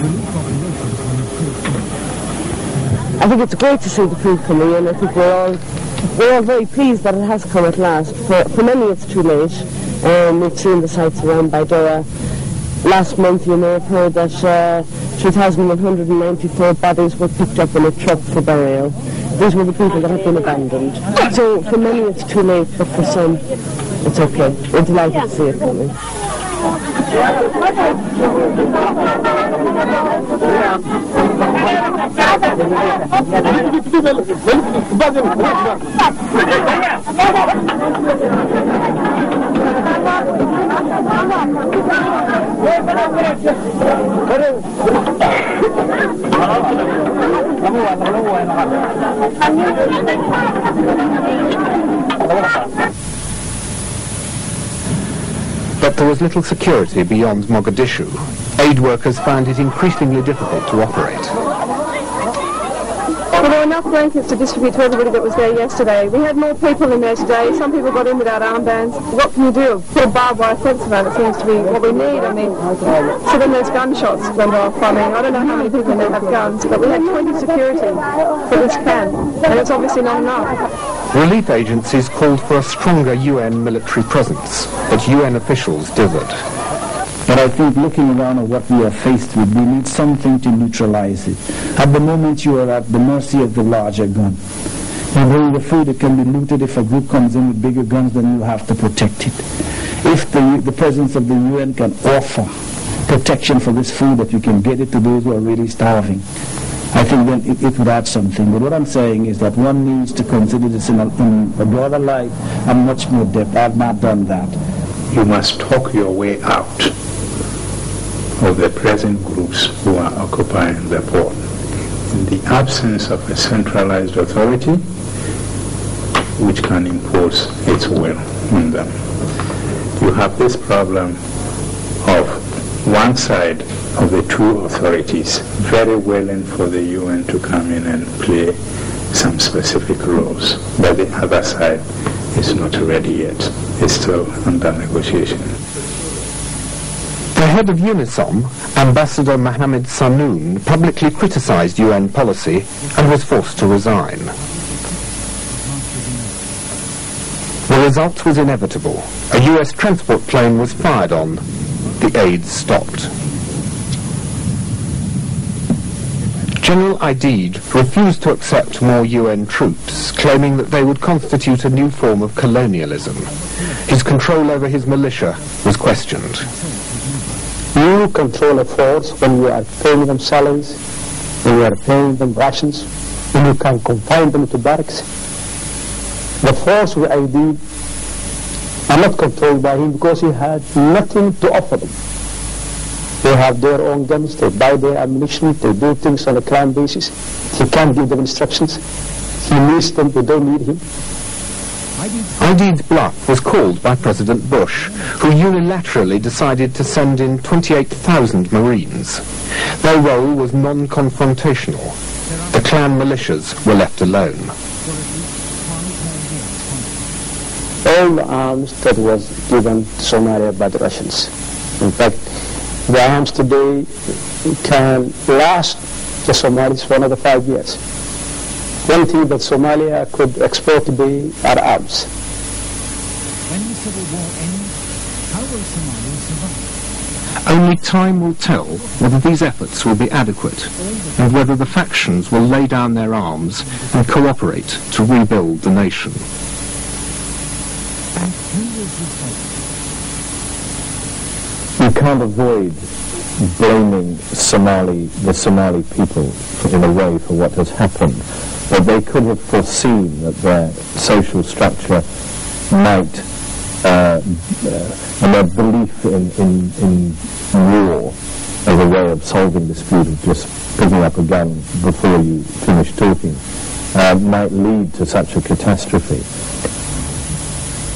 I think it's great to see the food coming in. I think we're all very pleased that it has come at last. For many it's too late. We've seen the sites around Baidoa. Last month you may have heard that 3,194 bodies were picked up in a truck for burial. These were the people that have been abandoned. So for many it's too late, but for some it's okay. We're delighted to see it coming. But there was little security beyond Mogadishu. Aid workers found it increasingly difficult to operate. Well, there were enough blankets to distribute to everybody that was there yesterday. We had more people in there today. Some people got in without armbands. What can you do? Put a barbed wire fence around it seems to be what we need. I mean, so then those gunshots went off. I mean, I don't know how many people in there have guns, but we had 20 security for this camp, and it's obviously not enough. Relief agencies called for a stronger UN military presence, but UN officials dithered. But I think looking around at what we are faced with, we need something to neutralize it. At the moment you are at the mercy of the larger gun. You bring the food, it can be looted. If a group comes in with bigger guns, then you have to protect it. If the presence of the UN can offer protection for this food, that you can get it to those who are really starving, I think then it would add something. But what I'm saying is that one needs to consider this in a broader light and much more depth. I've not done that. You must talk your way out of the present groups who are occupying the port. In the absence of a centralized authority which can impose its will on them. You have this problem of one side of the two authorities very willing for the UN to come in and play some specific roles, but the other side is not ready yet. It's still under negotiation. The head of UNISOM, Ambassador Mohamed Sanoun, publicly criticized UN policy and was forced to resign. The result was inevitable. A US transport plane was fired on. The aid stopped. General Xildiidtv refused to accept more UN troops, claiming that they would constitute a new form of colonialism. His control over his militia was questioned. You control a force when you are paying them salaries, when you are paying them rations, when you can confine them to barracks. The force of Xildiidtv are not controlled by him because he had nothing to offer them. They have their own guns, they buy their ammunition, they do things on a clan basis. He can't give them instructions. He needs them, they don't need him. Xildiidt's bluff was called by President Bush, who unilaterally decided to send in 28,000 Marines. Their role was non-confrontational. The clan militias were left alone. All the arms that was given to Somalia by the Russians. In fact, the arms today can last the Somalis for another 5 years. One thing that Somalia could export today are arms. When the civil war ends, how will Somalia survive? Only time will tell whether these efforts will be adequate and whether the factions will lay down their arms and cooperate to rebuild the nation. And who will replace? You can't avoid blaming the Somali people in a way for what has happened. But they could have foreseen that their social structure might, and their belief in war as a way of solving dispute, of just picking up a gun before you finish talking, might lead to such a catastrophe.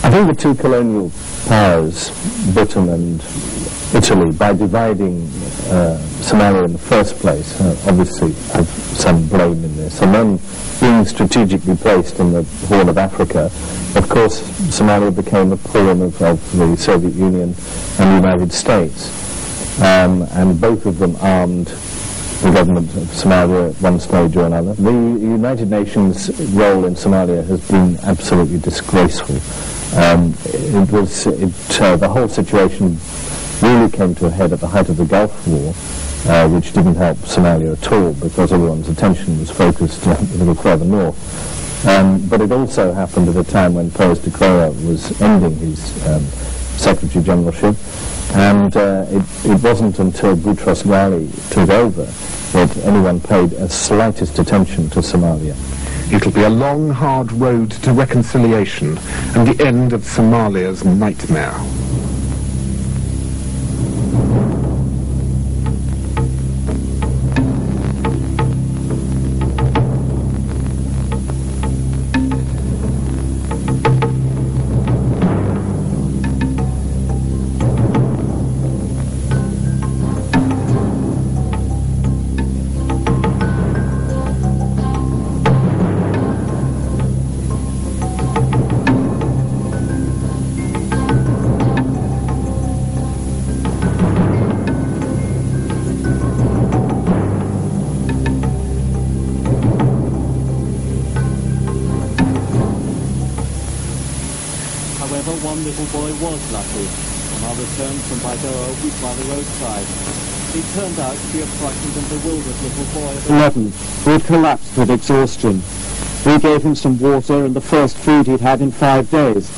I think the two colonial powers, Britain and Italy, by dividing Somalia in the first place, obviously have some blame in this. And then being strategically placed in the Horn of Africa, of course, Somalia became a pawn of the Soviet Union and the United States. and both of them armed the government of Somalia at one stage or another. The United Nations role in Somalia has been absolutely disgraceful. The whole situation really came to a head at the height of the Gulf War, which didn't help Somalia at all because everyone's attention was focused a little further north. But it also happened at a time when Perez de Cuellar was ending his Secretary Generalship, and it wasn't until Boutros Ghali took over that anyone paid the slightest attention to Somalia. It'll be a long, hard road to reconciliation and the end of Somalia's nightmare. One little boy was lucky. On our return from Baidoa, we by the roadside. He turned out to be a frightened and bewildered little boy. 11. He collapsed with exhaustion. We gave him some water and the first food he'd had in 5 days.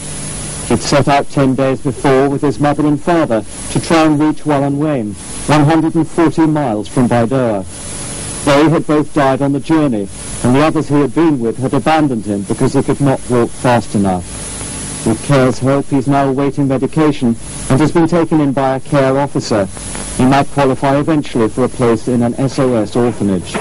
He'd set out 10 days before with his mother and father to try and reach Wallanwain, 140 miles from Baidoa. They had both died on the journey, and the others he had been with had abandoned him because he could not walk fast enough. With care's help, he's now awaiting medication and has been taken in by a care officer. He might qualify eventually for a place in an SOS orphanage.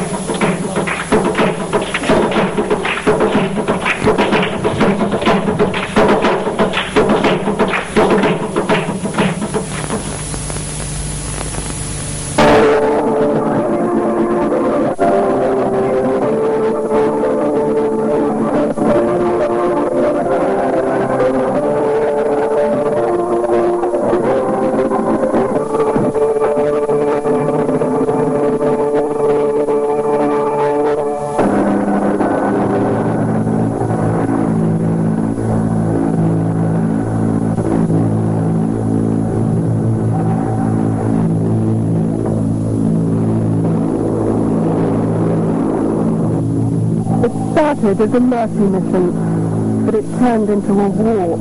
Started as a mercy mission, but it turned into a war.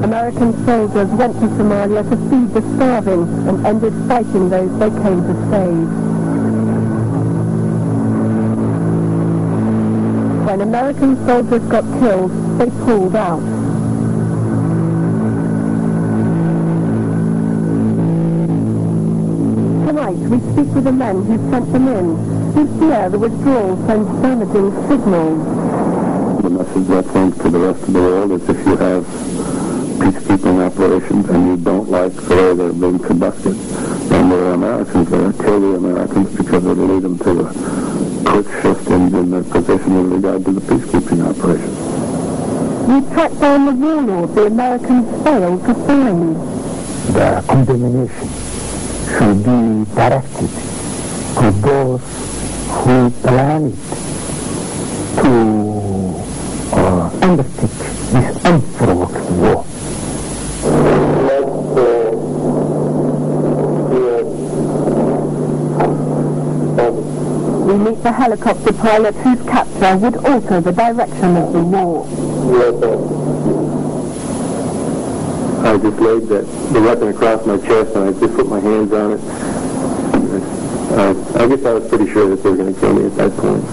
American soldiers went to Somalia to feed the starving and ended fighting those they came to save. When American soldiers got killed, they pulled out. Tonight we speak with the men who sent them in, who fear the withdrawal sends damaging signals. The message I think to the rest of the world is if you have peacekeeping operations and you don't like the way they're being conducted, then there are Americans there. Kill the Americans because it'll lead them to a quick shift in their position in regard to the peacekeeping operations. We tracked down the warlord the Americans failed to find. The condemnation should be directed to those who planned to undertake this unprovoked war. We meet the helicopter pilot whose capture would alter the direction of the war. I just laid the weapon across my chest and I just put my hands on it. I guess I was pretty sure that they were going to kill me at that point.